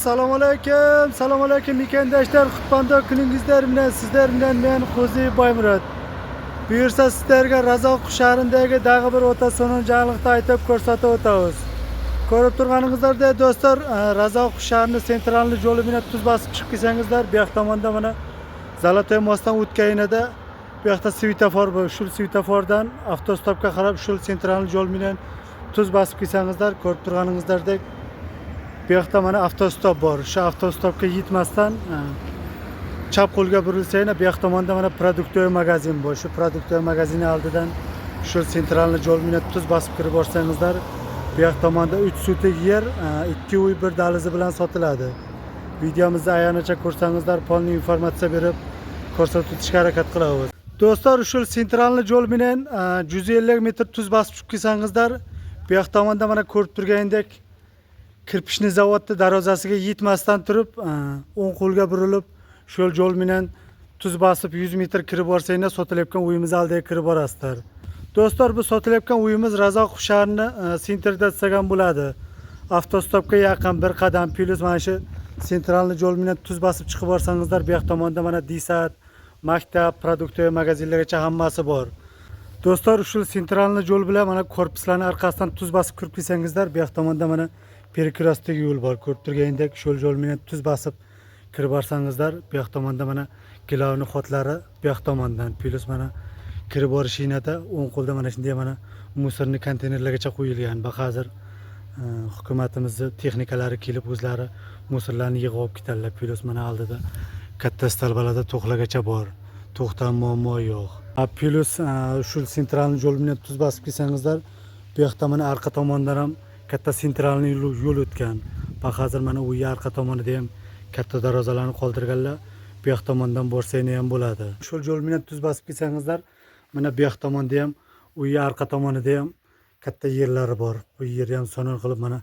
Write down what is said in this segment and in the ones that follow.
Assalomu alaykum. Assalomu alaykum mekandoshlar. Xutbanda kuningizlar bilan sizlar bilan men Qo'zi Boymurod. Buyursa sizlarga Razoq shahrindagi dag'i bir o'ta so'nin jangliqda aytib ko'rsatib o'tamiz. Ko'rib turganingizdek do'stlar, Razoq shahrini sentralni yo'li bilan tuz bosib chiqib kelsangizlar, bu yoq tomonda mana Zolotoy mostdan o'tganida bu yoqda svetofor bor. Shu svetofordan avtostopga qarab shu sentralni yo'l bilan tuz bosib kelsangizlar, ko'rib turganingizdek bu yoqda mana avtostop bor. Shu avtostopga yetmasdan chap qo'lga burilsanglar, bu yoq tomonda mana produktlar magazin bor. Shu produktlar magazini oldidan shu sentralni yo'l bilan tuz bosib kirib borsangizlar, bu yoq tomonda 3 sotix yer, 2 uy bir dalizi bilan sotiladi. Videomizni ayanacha ko'rsangizlar, polni informatsiya berib ko'rsatib o'tishga harakat qilamiz. Do'stlar, shu sentralni yo'l bilan 150 metr tuz bosib chiqib kelsangizlar, bu yoq tomonda mana ko'rib turganingdek kirpishni zavodni darvozasiga yetmasdan turib, o'ng qo'lga burilib, shu yo'l bilan tuz bosib 100 metr kirib borsanglar, sotilayotgan uyimiz oldiga kirib borasizlar. Do'stlar, bu sotilayotgan uyimiz Razoq shahrini sentrida degan bo'ladi. Avtostopga yaqin bir qadam plus mana shu sentralni yo'l bilan tuz bosib chiqib borsangizlar, bu yoq tomonda mana Disat, maktab, produktlar magazinlargacha hammasi bor. Do'stlar, shu sentralni yo'l bilan mana korpuslarning orqasidan tuz bosib kirib kelsangizlar, bu yoq tomonda mana Perkrostdagi yo'l bor. Ko'rib turganingdek shu yo'l bilan tuz bosib kirib borsangizlar, bu yoq tomonda mana gilovni xotlari bu yoq tomondan plus mana kirib borishingizda o'ng qo'lda mana shunday mana musorni konteynerlargacha qo'yilgan. Bu hozir hukumatimizning texnikalari kelib o'zlari musorlarni yig'ib olib ketadilar. Plus mana oldida katta stalbalarda to'xlagacha bor. To'xtam muammo yo'q. Plus shu sentralni yo'l bilan tuz bosib kelsangizlar, bu yoqda mana orqa tomondan ham katta sentralni yo'l o'tgan. Bak hozir mana u arqa tomonida ham katta darvozalarni qoldirganlar. Bu yoq tomondan borsanglar ham bo'ladi. Shu yo'l bilan tuz bosib kelsangizlar, mana bu yoq tomonda ham, u arqa tomonida ham katta yerlari bor. Bu yerni ham sonon qilib mana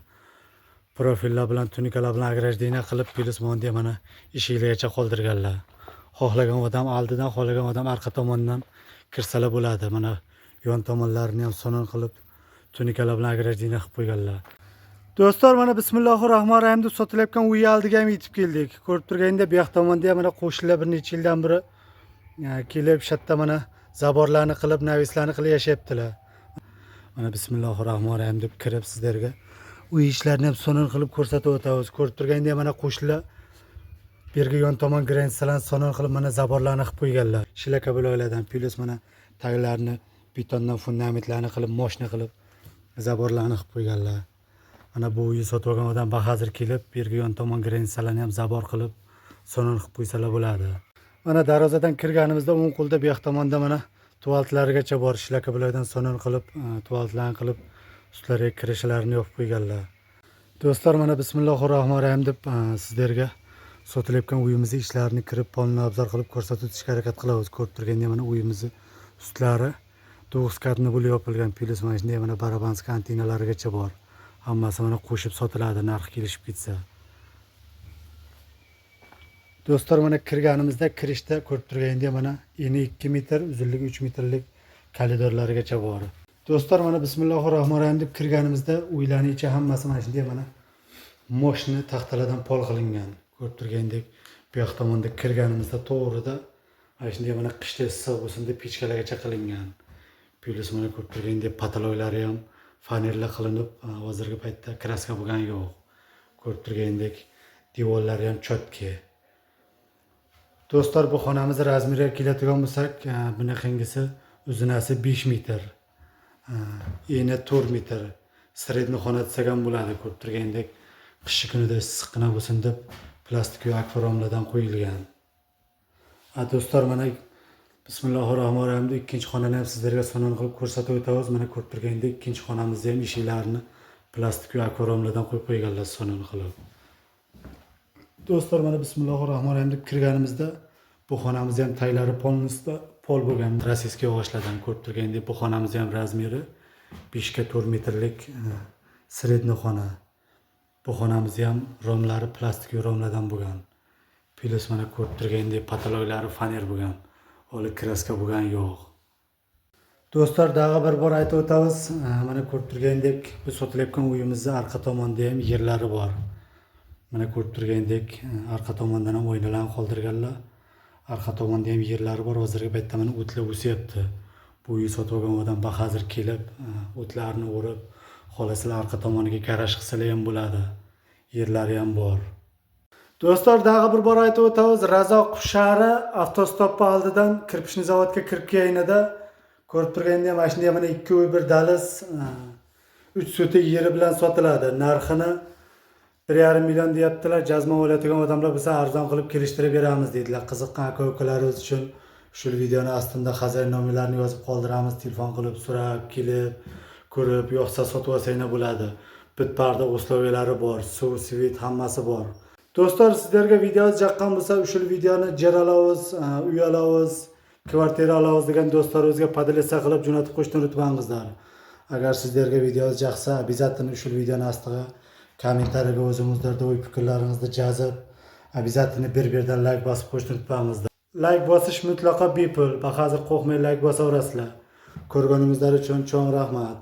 profillar bilan, tunikalar bilan agrajdiya qilib, plyusmonda mana eshiklargacha qoldirganlar. Xohlagan odam oldidan, xohlagan odam orqa tomondan kirsalar bo'ladi. Mana yon tomonlarini ham sonon qilib tunikalar bilan agrajdiya qilib qo'yganlar. Do'stlar, mana bismillahirrohmanirrohim deb sotilayotgan uy oldiga ham yetib keldik. Ko'rib turganingda bu yoq tomonda ham mana qo'shnilar bir necha yildan beri kelib shatda mana zaborlarni qilib, navislarni qilib yashayaptilar. Mana bismillahirrohmanirrohim deb kirib sizlarga uy ishlarini ham sonon qilib ko'rsatib o'tamiz. Ko'rib turganingda mana qo'shnilar bergi yon tomon granitsalarni sonon qilib mana zaborlarni qilib qo'yganlar. Shilaka bo'laklardan plus mana taglarini betondan fundamentlarni qilib, moshna qilib zaborlarni qilib qo'yganlar. Mana bu uyni sotib olgan odam hozir kelib, bergi yon tomon granitsalarni ham zabor qilib, sonon qilib qo'ysalar bo'ladi. Mana darvozadan kirganimizda o'ng qo'lda bu yoq tomonda mana tualetlargacha bor, shilaka bo'lakdan sonon qilib, tualetlarni qilib, ustlariga kirishlarini yopib qo'yganlar. Do'stlar, mana bismillahirrohmanirrohim deb sizlarga sotilayotgan uyimizning ishlarini kirib, polni obzor qilib ko'rsatib o'tishga harakat qilamiz. Ko'rib turganda mana uyimizni ustlari 9 katni bo'lib yopilgan, plus mana shunday mana barabansk antinalargacha bor. Hammasi mana qo'shib sotiladi, narxi kelishib ketsa. Do'stlar, mana kirganimizda kirishda ko'rib turganda mana eni 2 metr, uzunligi 3 metrlik koridorlargacha bor. Do'stlar, mana bismillahirrohmanirrohim deb kirganimizda uylarning ichi hammasi mana shunday mana moshni taxtalardan pol qilingan. Ko'rib turgandek bu yoq tomonda kirganimizda to'g'rida mana shunday mana qishda issiq bo'lsin deb pechkalargacha qilingan. Plus mana ko'rib turgandek pataloylari ham fanerla qilinib, hozirgi paytda kraska bo'lgani yo'q. Ko'rib turgandek devorlari ham chotki. Do'stlar, bu xonamiz razmeriga keladigan bo'lsak, bunaqangisi uzunasi 5 metr, eni 4 metr, sredni xona degan bo'ladi. Ko'rib turgandek qish kunida issiqqina bo'lsin deb plastik akvaromlardan qo'yilgan. Do'stlar, mana bismillahirrohmanirrohim deb ikkinchi xonani ham sizlarga sonon qilib ko'rsatib o'tamiz. Mana ko'rib turgandek ikkinchi xonamizda ham eshiklarini plastik akvaromlardan qo'yib qo'yganlar sonon qilib. Do'stlar, mana bismillahirrohmanirrohim deb kirganimizda bu xonamizni ham taglari pol bo'lgan, rossiyskiy yog'ochlardan. Ko'rib turgandek bu xonamiz ham razmeri 5 ga 4 metrlik sredni xona. Bu xonamizni ham romlari plastik romlardan bo'lgan. Plus mana ko'rib turgandek pataloylari faner bo'lgan. Hali kraska bo'lgan yo'q. Do'stlar, daha bir bor aytib o'tamiz. Mana ko'rib turgandek bu sotilayotgan uyimizning orqa tomonida ham yerlari bor. Mana ko'rib turgandek arqa tomondan ham oynalarni qoldirganlar. Arqa tomonda ham yerlari bor. Hozirgi paytda mana o'tlar o'syapti. Bu uy sotib olgan odam bahazir kelib o'tlarni o'rib, xohlasizlar arqa tomoniga garaj qilsalar ham bo'ladi. Yerlari ham bor. Do'stlar, dag'i bir bor aytib o'tamiz. Razoq shahri avtostoppa oldidan kirpishni zavodga kirib kelganida ko'rib turganda ham shunday mana 2 uy bir daliz 3 sotik yeri bilan sotiladi. Narxini 1,5 million deyaptilar. Jazma oladigan odamlar bo'lsa arzon qilib kelishtirib beramiz deydilar. Qiziqqan aka-ukalarimiz uchun shu videoni ostida xazoin nomerlarini yozib qoldiramiz. Telefon qilib so'rab, kelib, ko'rib, yo'qsa sotib olsanglar bo'ladi. Bitparda usloviylari bor, suv, svit hammasi bor. Do'stlar, sizlarga video yoqqan bo'lsa, ushul videoni yer olamiz, uy olamiz, kvartira olamiz degan do'stlarimizga podlesa qilib jo'natib qo'yishni unutmangizlar. Agar sizlarga video yoqsa, обязательно ushul videoni ostiga kommentariyaga o'zingizlarda o'y fikrlaringizni yozib, обязательно bir-birdan like bosib qo'yishni unutmangizlar. Like bosish mutlaqo bepul. Hozir qo'rqmay like bosaverasizlar. Ko'rganingizlar uchun cho'ng rahmat.